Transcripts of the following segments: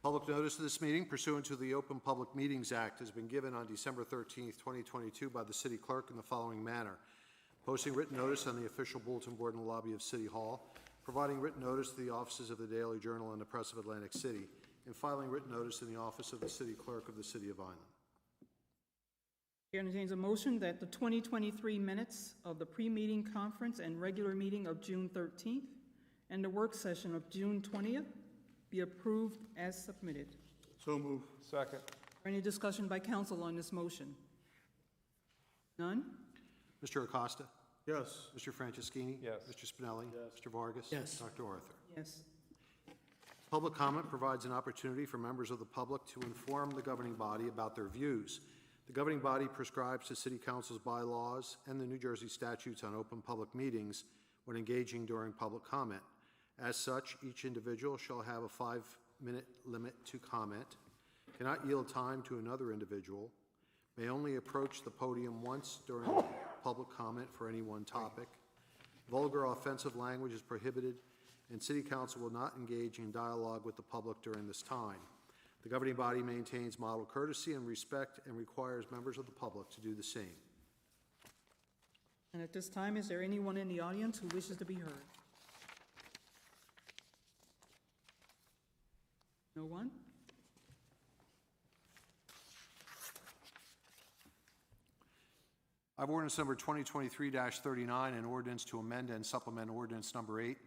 Public notice of this meeting pursuant to the Open Public Meetings Act has been given on December 13th, 2022 by the City Clerk in the following manner. Posting written notice on the official bulletin board in the lobby of City Hall, providing written notice to the offices of the Daily Journal and the Press of Atlantic City, and filing written notice in the office of the City Clerk of the City of Vineland. Chair entertains a motion that the 2023 minutes of the pre-meeting conference and regular meeting of June 13th and the work session of June 20th be approved as submitted. So move. Second. Any discussion by council on this motion? None? Mr. Acosta? Yes. Mr. Franceschini? Yes. Mr. Spinelli? Yes. Mr. Vargas? Yes. Dr. Arthur? Yes. Public comment provides an opportunity for members of the public to inform the governing body about their views. The governing body prescribes to City Council's bylaws and the New Jersey statutes on open public meetings when engaging during public comment. As such, each individual shall have a 5-minute limit to comment, cannot yield time to another individual, may only approach the podium once during public comment for any one topic. Vulgar offensive language is prohibited, and City Council will not engage in dialogue with the public during this time. The governing body maintains model courtesy and respect and requires members of the public to do the same. And at this time, is there anyone in the audience who wishes to be heard? No one? I have ordinance number 2023-39, an ordinance to amend and supplement ordinance number 8,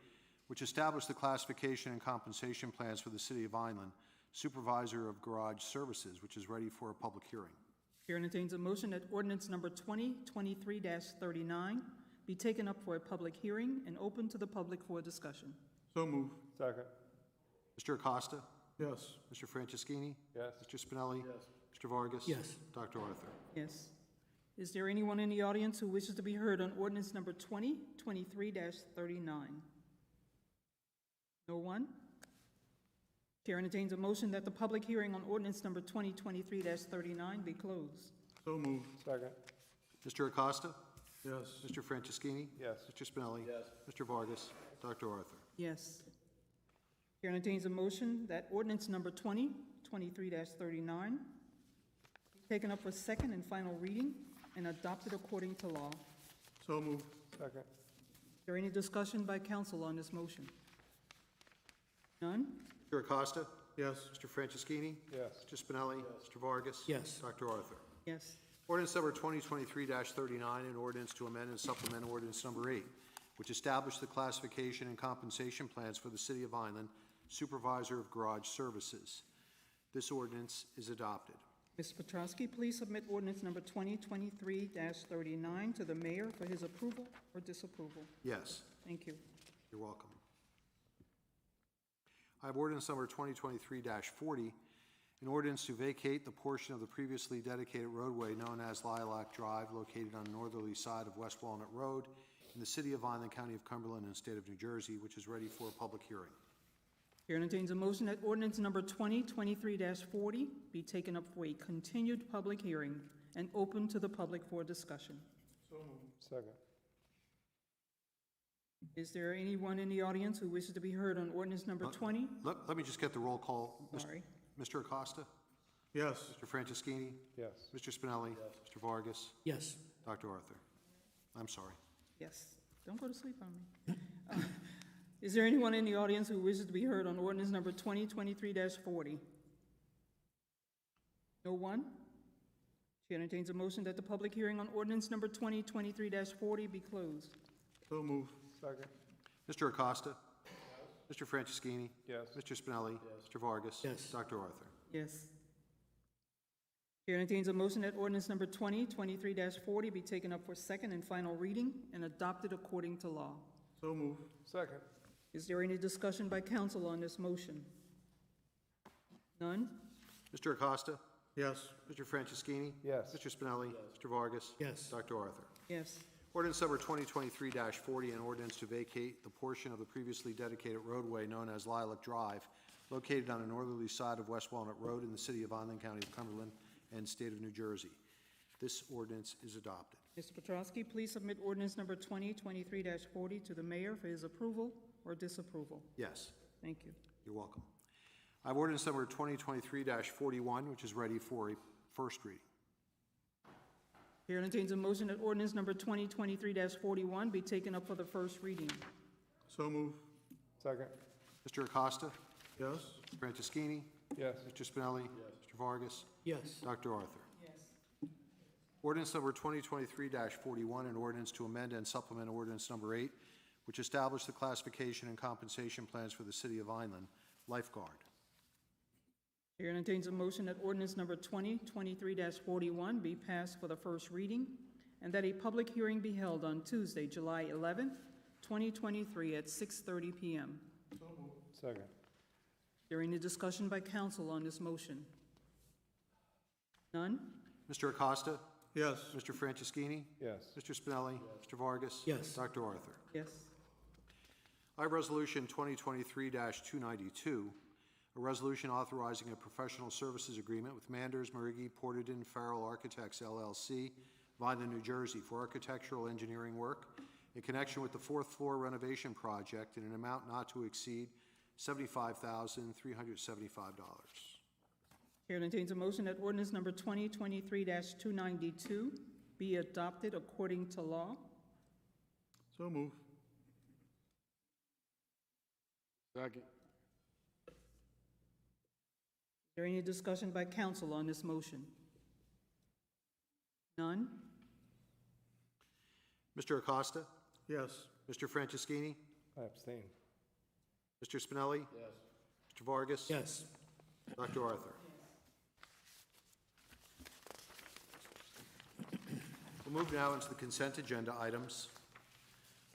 which established the classification and compensation plans for the City of Vineland, supervisor of garage services, which is ready for a public hearing. Chair entertains a motion that ordinance number 2023-39 be taken up for a public hearing and open to the public for discussion. So move. Second. Mr. Acosta? Yes. Mr. Franceschini? Yes. Mr. Spinelli? Yes. Mr. Vargas? Yes. Dr. Arthur? Yes. Is there anyone in the audience who wishes to be heard on ordinance number 2023-39? No one? Chair entertains a motion that the public hearing on ordinance number 2023-39 be closed. So move. Second. Mr. Acosta? Yes. Mr. Franceschini? Yes. Mr. Spinelli? Yes. Mr. Vargas? Dr. Arthur? Yes. Chair entertains a motion that ordinance number 2023-39 be taken up for second and final reading and adopted according to law. So move. Second. Is there any discussion by council on this motion? None? Mr. Acosta? Yes. Mr. Franceschini? Yes. Mr. Spinelli? Mr. Vargas? Yes. Dr. Arthur? Yes. Ordinance number 2023-39, an ordinance to amend and supplement ordinance number 8, which established the classification and compensation plans for the City of Vineland, supervisor of garage services. This ordinance is adopted. Ms. Petrowski, please submit ordinance number 2023-39 to the mayor for his approval or disapproval. Yes, Thank you. you're welcome. I have ordinance number 2023-40, an ordinance to vacate the portion of the previously dedicated roadway known as Lilac Drive, located on the northerly side of West Walnut Road in the City of Vineland, County of Cumberland, and State of New Jersey, which is ready for a public hearing. Chair entertains a motion that ordinance number 2023-40 be taken up for a continued public hearing and open to the public for discussion. So move. Second. Is there anyone in the audience who wishes to be heard on ordinance number 20? Let me just get the roll call. Sorry. Mr. Acosta? Yes. Mr. Franceschini? Yes. Mr. Spinelli? Mr. Vargas? Yes. Dr. Arthur? I'm sorry. Yes. Don't go to sleep on me. Is there anyone in the audience who wishes to be heard on ordinance number 2023-40? No one? Chair entertains a motion that the public hearing on ordinance number 2023-40 be closed. So move. Second. Mr. Acosta? Mr. Franceschini? Yes. Mr. Spinelli? Mr. Vargas? Yes. Dr. Arthur? Yes. Chair entertains a motion that ordinance number 2023-40 be taken up for second and final reading and adopted according to law. So move. Second. Is there any discussion by council on this motion? None? Mr. Acosta? Yes. Mr. Franceschini? Yes. Mr. Spinelli? Mr. Vargas? Yes. Dr. Arthur? Yes. Ordinance number 2023-40, an ordinance to vacate the portion of the previously dedicated roadway known as Lilac Drive, located on the northerly side of West Walnut Road in the City of Vineland, County of Cumberland, and State of New Jersey. This ordinance is adopted. Mr. Petrowski, please submit ordinance number 2023-40 to the mayor for his approval or disapproval. Yes, Thank you. you're welcome. I have ordinance number 2023-41, which is ready for a first reading. Chair entertains a motion that ordinance number 2023-41 be taken up for the first reading. So move. Second. Mr. Acosta? Yes. Mr. Franceschini? Yes. Mr. Spinelli? Yes. Mr. Vargas? Yes. Dr. Arthur? Yes. Ordinance number 2023-41, an ordinance to amend and supplement ordinance number 8, which established the classification and compensation plans for the city of Vineland lifeguard. Chair entertains a motion that ordinance number 2023-41 be passed for the first reading, and that a public hearing be held on Tuesday, July 11th, 2023 at 6:30 p.m. Second. During the discussion by council on this motion. None? Mr. Acosta? Yes. Mr. Franceschini? Yes. Mr. Spinelli? Mr. Vargas? Yes. Dr. Arthur? Yes. I have Resolution 2023-292, a resolution authorizing a professional services agreement with Manders, Marigi, Porterdon, Farrell Architects, LLC, Vineland, New Jersey, for architectural engineering work in connection with the fourth floor renovation project in an amount not to exceed $75,375. Chair entertains a motion that ordinance number 2023-292 be adopted according to law. So move. Second. Is there any discussion by council on this motion? None? Mr. Acosta? Yes. Mr. Franceschini? I abstain. Mr. Spinelli? Yes. Mr. Vargas? Yes. Dr. Arthur? We'll move now into the consent agenda items.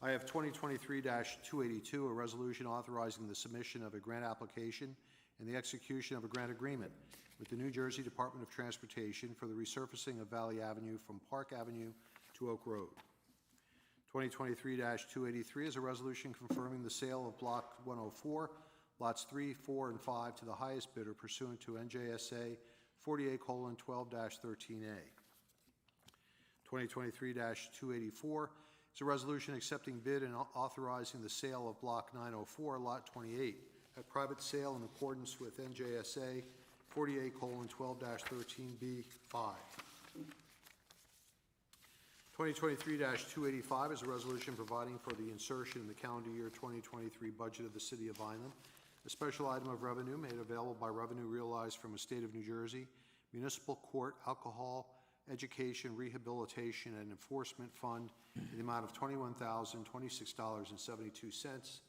I have 2023-282, a resolution authorizing the submission of a grant application and the execution of a grant agreement with the New Jersey Department of Transportation for the resurfacing of Valley Avenue from Park Avenue to Oak Road. 2023-283 is a resolution confirming the sale of Block 104, Lots 3, 4, and 5 to the highest bidder pursuant to NJSA 48:12-13A. 2023-284 is a resolution accepting bid and authorizing the sale of Block 904, Lot 28, at private sale in accordance with NJSA 48:12-13B5. 2023-285 is a resolution providing for the insertion in the calendar year 2023 budget of the City of Vineland, a special item of revenue made available by revenue realized from a state of New Jersey municipal court alcohol education rehabilitation and enforcement fund in the amount of $21,026.72,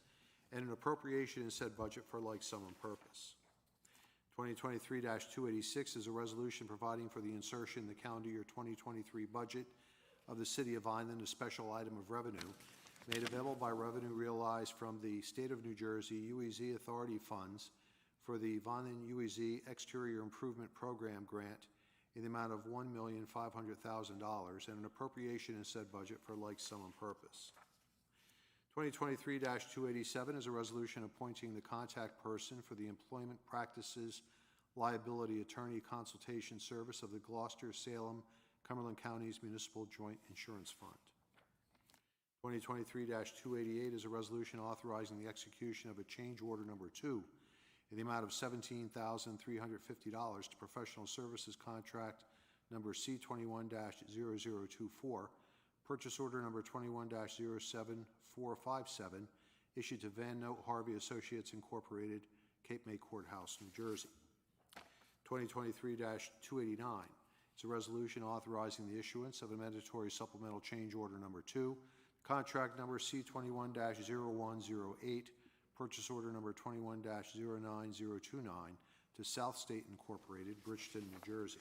and an appropriation in said budget for like sum and purpose. 2023-286 is a resolution providing for the insertion in the calendar year 2023 budget of the City of Vineland, a special item of revenue made available by revenue realized from the State of New Jersey UEZ Authority funds for the Vineland UEZ Exterior Improvement Program grant in the amount of $1,500,000 and an appropriation in said budget for like sum and purpose. 2023-287 is a resolution appointing the contact person for the Employment Practices Liability Attorney Consultation Service of the Gloucester, Salem, Cumberland Counties Municipal Joint Insurance Fund. 2023-288 is a resolution authorizing the execution of a change order number 2 in the amount of $17,350 to professional services contract number C21-0024, purchase order number 21-07457, issued to Van Note Harvey Associates Incorporated, Cape May Courthouse, New Jersey. 2023-289 is a resolution authorizing the issuance of a mandatory supplemental change order number 2, contract number C21-0108, purchase order number 21-09029 to South State Incorporated, Bridgeton, New Jersey.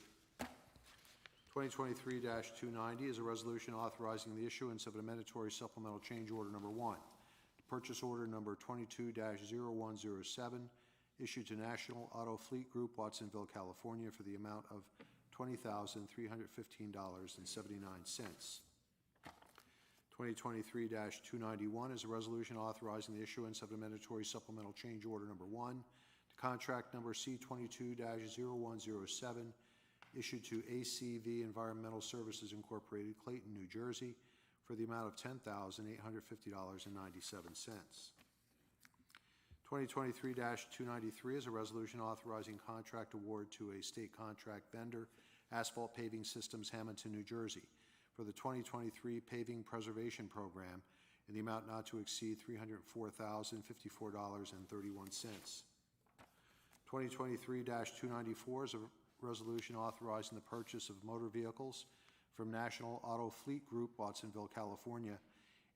2023-290 is a resolution authorizing the issuance of a mandatory supplemental change order number 1, purchase order number 22-0107, issued to National Auto Fleet Group, Watsonville, California, for the amount of $20,315.79. 2023-291 is a resolution authorizing the issuance of a mandatory supplemental change order number 1 to contract number C22-0107, issued to ACV Environmental Services Incorporated, Clayton, New Jersey, for the amount of $10,850.97. 2023-293 is a resolution authorizing contract award to a state contract vendor, Asphalt Paving Systems, Hamilton, New Jersey, for the 2023 paving preservation program in the amount not to exceed $304,054.31. 2023-294 is a resolution authorizing the purchase of motor vehicles from National Auto Fleet Group, Watsonville, California,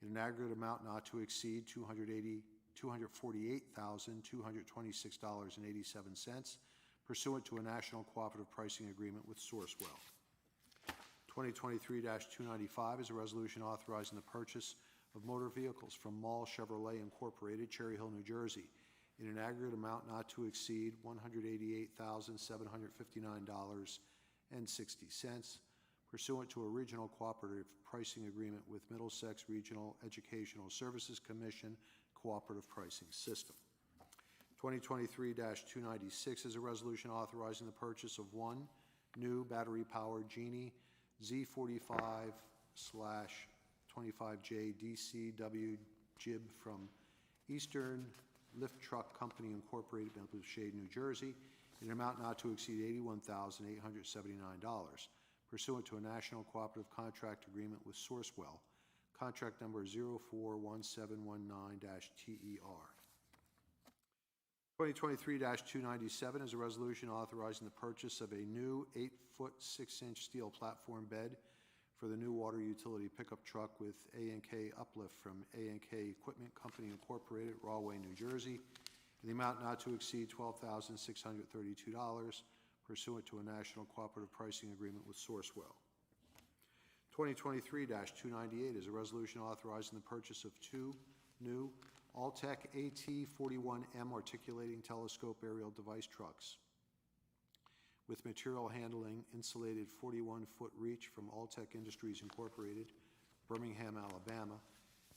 in an aggregate amount not to exceed $248,226.87, pursuant to a national cooperative pricing agreement with Sourcewell. 2023-295 is a resolution authorizing the purchase of motor vehicles from Mall Chevrolet Incorporated, Cherry Hill, New Jersey, in an aggregate amount not to exceed $188,759.60, pursuant to a regional cooperative pricing agreement with Middlesex Regional Educational Services Commission cooperative pricing system. 2023-296 is a resolution authorizing the purchase of one new battery-powered Genie Z45/25J DCW jib from Eastern Lift Truck Company Incorporated, Blue Shade, New Jersey, in an amount not to exceed $81,879, pursuant to a national cooperative contract agreement with Sourcewell, contract number 041719-TER. 2023-297 is a resolution authorizing the purchase of a new 8-foot 6-inch steel platform bed for the new water utility pickup truck with A&K uplift from A&K Equipment Company Incorporated, Rahway, New Jersey, in the amount not to exceed $12,632, pursuant to a national cooperative pricing agreement with Sourcewell. 2023-298 is a resolution authorizing the purchase of two new Altec AT-41M articulating telescope aerial device trucks with material handling insulated 41-foot reach from Altec Industries Incorporated, Birmingham, Alabama,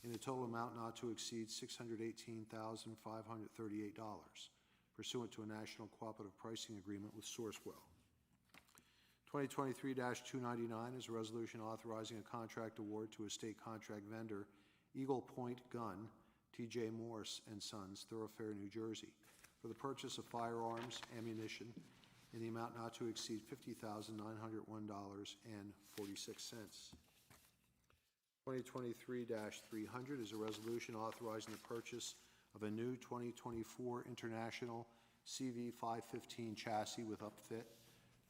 in a total amount not to exceed $618,538, pursuant to a national cooperative pricing agreement with Sourcewell. 2023-299 is a resolution authorizing a contract award to a state contract vendor, Eagle Point Gun, T.J. Morse and Sons, Thoroughfare, New Jersey, for the purchase of firearms, ammunition, in the amount not to exceed $50,901.46. 2023-300 is a resolution authorizing the purchase of a new 2024 International CV515 chassis with upfit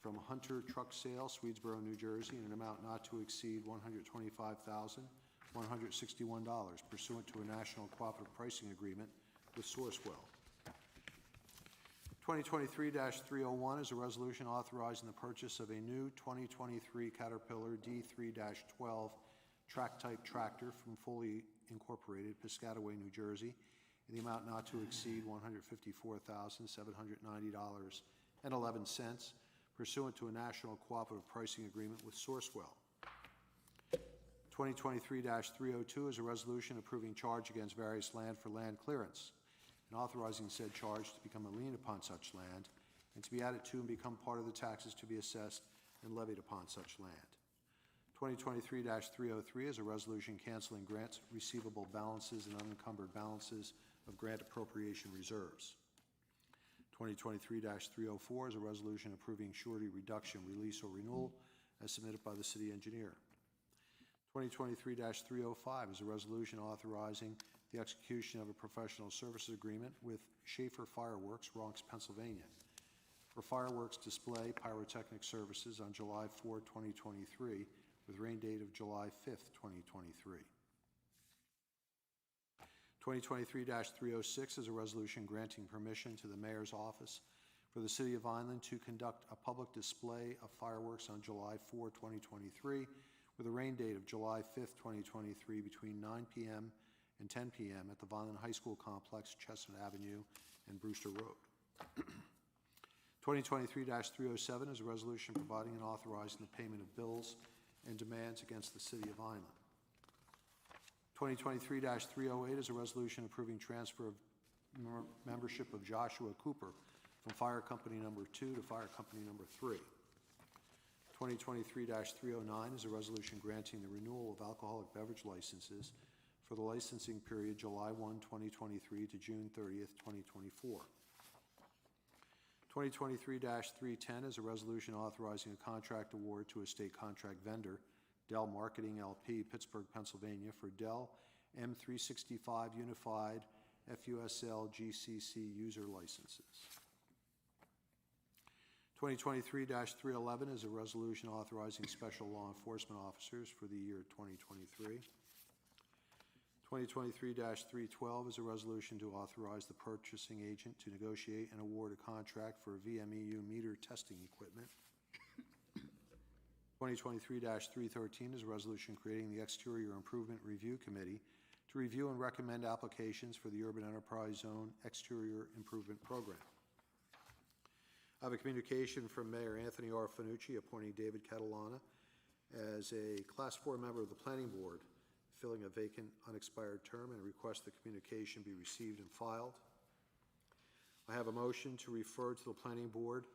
from Hunter Truck Sale, Swedesboro, New Jersey, in an amount not to exceed $125,161, pursuant to a national cooperative pricing agreement with Sourcewell. 2023-301 is a resolution authorizing the purchase of a new 2023 Caterpillar D3-12 track-type tractor from Foley Incorporated, Piscataway, New Jersey, in the amount not to exceed $154,790.11, pursuant to a national cooperative pricing agreement with Sourcewell. 2023-302 is a resolution approving charge against various land for land clearance and authorizing said charge to become a lien upon such land and to be added to and become part of the taxes to be assessed and levied upon such land. 2023-303 is a resolution canceling grants receivable balances and unencumbered balances of grant appropriation reserves. 2023-304 is a resolution approving surety reduction, release, or renewal as submitted by the city engineer. 2023-305 is a resolution authorizing the execution of a professional services agreement with Schaefer Fireworks, Bronx, Pennsylvania, for fireworks display pyrotechnic services on July 4, 2023, with rain date of July 5, 2023. 2023-306 is a resolution granting permission to the Mayor's Office for the City of Vineland to conduct a public display of fireworks on July 4, 2023, with a rain date of July 5, 2023, between 9 p.m. and 10 p.m. at the Vineland High School Complex, Chestnut Avenue and Brewster Road. 2023-307 is a resolution providing and authorizing the payment of bills and demands against the City of Vineland. 2023-308 is a resolution approving transfer of membership of Joshua Cooper from Fire Company Number 2 to Fire Company Number 3. 2023-309 is a resolution granting the renewal of alcoholic beverage licenses for for the licensing period July 1, 2023 to June 30th, 2024. 2023-310 is a resolution authorizing a contract award to a state contract vendor, Dell Marketing LP, Pittsburgh, Pennsylvania, for Dell M365 Unified FUSL GCC user licenses. 2023-311 is a resolution authorizing special law enforcement officers for the year 2023. 2023-312 is a resolution to authorize the purchasing agent to negotiate and award a contract for VMEU meter testing equipment. 2023-313 is a resolution creating the Exterior Improvement Review Committee to review and recommend applications for the Urban Enterprise Zone Exterior Improvement Program. I have a communication from Mayor Anthony R. Fanucci appointing David Catalana as a Class 4 member of the Planning Board, filling a vacant unexpired term, and request the communication be received and filed. I have a motion to refer to the Planning Board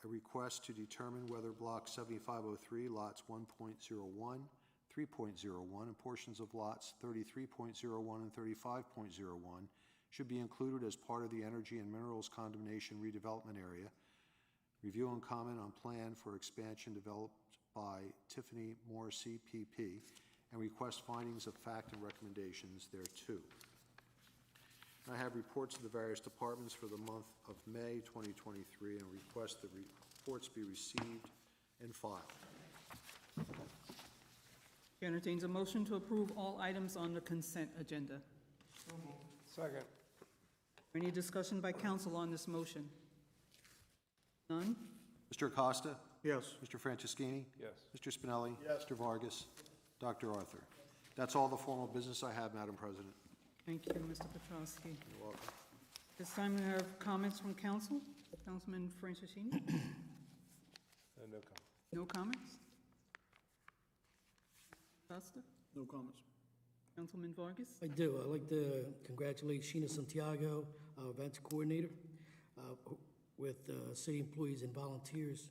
a request to determine whether Block 7503, lots 1.01, 3.01, and portions of lots 33.01 and 35.01 should be included as part of the Energy and Minerals Condemnation Redevelopment Area. Review and comment on plan for expansion developed by Tiffany Moore CPP, and request findings of fact and recommendations thereto. I have reports of the various departments for the month of May 2023 and request the reports be received and filed. Chair entertains a motion to approve all items on the consent agenda. Second. Any discussion by council on this motion? None? Mr. Acosta? Yes. Mr. Franceschini? Yes. Mr. Spinelli? Yes. Mr. Vargas? Dr. Arthur? That's all the formal business I have, Madam President. Thank you, Mr. Petrowski. You're welcome. This time we have comments from council. Councilman Franceschini? No comment. No comments? Costa? No comments. Councilman Vargas? I do. I'd like to congratulate Sheena Santiago, our events coordinator, with city employees and volunteers.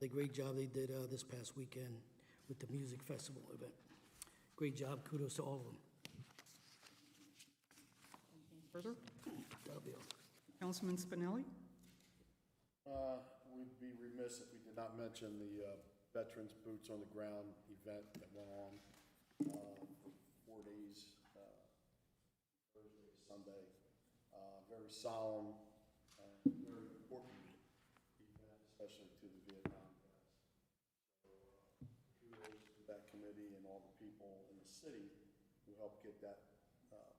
The great job they did this past weekend with the music festival event. Great job. Kudos to all of them. Further? That'll be all. Councilman Spinelli? We'd be remiss if we did not mention the Veterans Boots on the Ground event that went on for 4 days, Thursday to Sunday. Very solemn and very important event, especially to the Vietnam vets. So kudos to that committee and all the people in the city who helped get that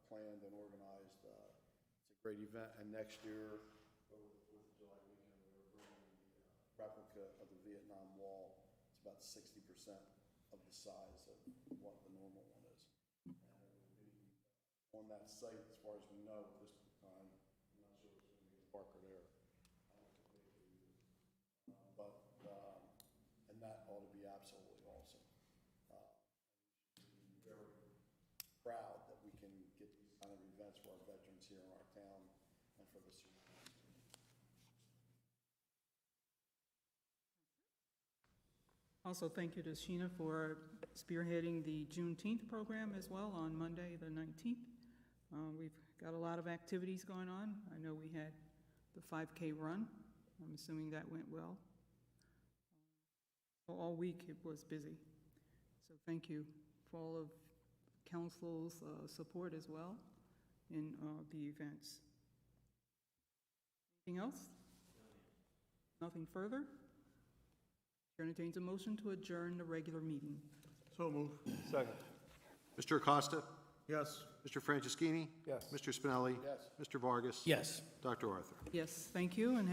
planned and organized. It's a great event, and next year, over the 4th of July weekend, we're bringing the replica of the Vietnam Wall. It's about 60% of the size of what the normal one is. And it will be on that site, as far as we know at this time. I'm not sure if it's going to be a Parker there. I don't think they can use it. And that ought to be absolutely awesome. We should be very proud that we can get these kind of events for our veterans here in our town and for the surrounding. Also, thank you to Sheena for spearheading the Juneteenth program as well on Monday, the 19th. We've got a lot of activities going on. I know we had the 5K run. I'm assuming that went well. All week it was busy. So thank you for all of council's support as well in the events. Anything else? Nothing further? Chair entertains a motion to adjourn the regular meeting. So move. Second. Mr. Acosta? Yes. Mr. Franceschini? Yes. Mr. Spinelli? Yes. Mr. Vargas? Yes. Dr. Arthur? Yes, thank you, and